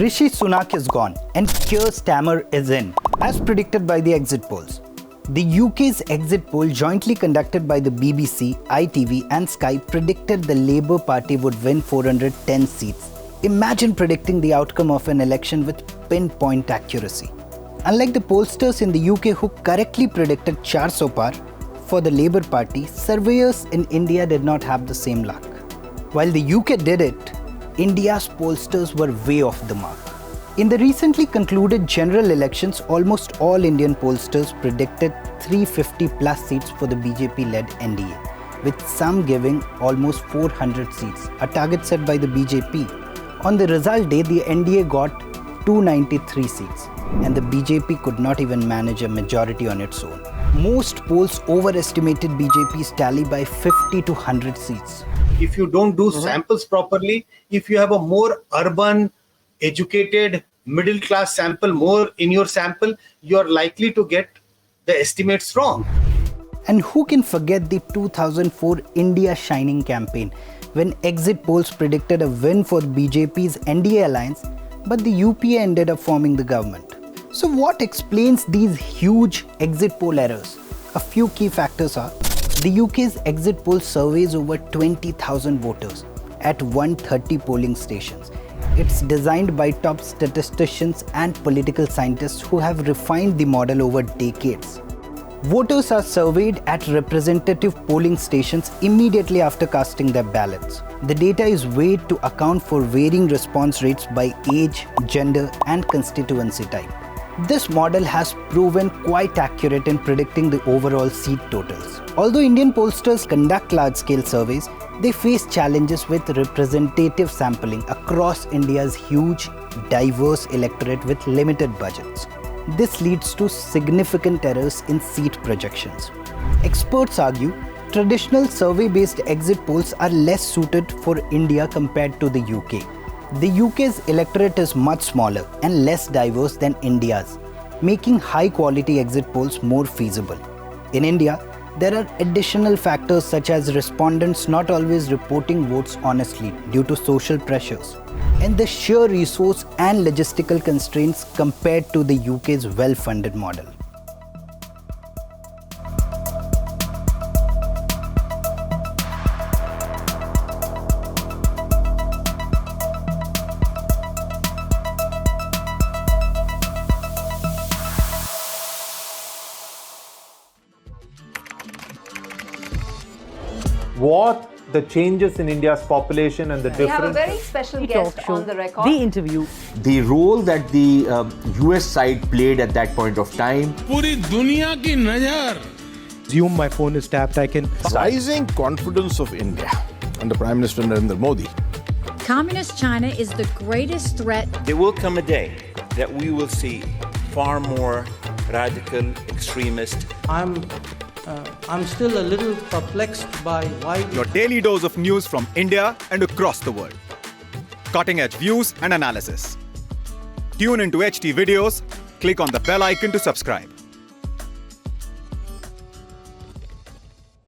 Rishi Sunak is gone and Keir Starmer is in, as predicted by the exit polls. The UK's exit poll, jointly conducted by the BBC, ITV and Sky, predicted the Labour Party would win 410 seats. Imagine predicting the outcome of an election with pinpoint accuracy. Unlike the pollsters in the UK who correctly predicted 400 par for the Labour Party, surveyors in India did not have the same luck. While the UK did it, India's pollsters were way off the mark. In the recently concluded general elections, almost all Indian pollsters predicted 350 plus seats for the BJP-led NDA, with some giving almost 400 seats, a target set by the BJP. On the result day, the NDA got 293 seats, and the BJP could not even manage a majority on its own. Most polls overestimated BJP's tally by 50 to 100 seats. If you don't do samples properly, if you have a more urban, educated, middle-class sample more in your sample, you are likely to get the estimates wrong. And who can forget the 2004 India Shining campaign, when exit polls predicted a win for BJP's NDA alliance, but the UPA ended up forming the government. So what explains these huge exit poll errors? A few key factors are: the UK's exit poll surveys over 20,000 voters at 130 polling stations. It's designed by top statisticians and political scientists who have refined the model over decades. Voters are surveyed at representative polling stations immediately after casting their ballots. The data is weighed to account for varying response rates by age, gender, and constituency type. This model has proven quite accurate in predicting the overall seat totals. Although Indian pollsters conduct large-scale surveys, they face challenges with representative sampling across India's huge, diverse electorate with limited budgets. This leads to significant errors in seat projections. Experts argue traditional survey-based exit polls are less suited for India compared to the UK. The UK's electorate is much smaller and less diverse than India's, making high-quality exit polls more feasible. In India, there are additional factors such as respondents not always reporting votes honestly due to social pressures, and the sheer resource and logistical constraints compared to the UK's well-funded model. What the changes in India's population and the We have a difference. very special guest on the record. The interview. The role that the US side played at that point of time. पूरी दुनिया की नजर. Assume my phone is tapped, I can. Rising confidence of India under Prime Minister Narendra Modi. Communist China is the greatest threat. There will come a day that we will see far more radical extremist. I'm still a little perplexed by why... Your daily dose of news from India and across the world. Cutting-edge views and analysis. Tune into HT videos, click on the bell icon to subscribe.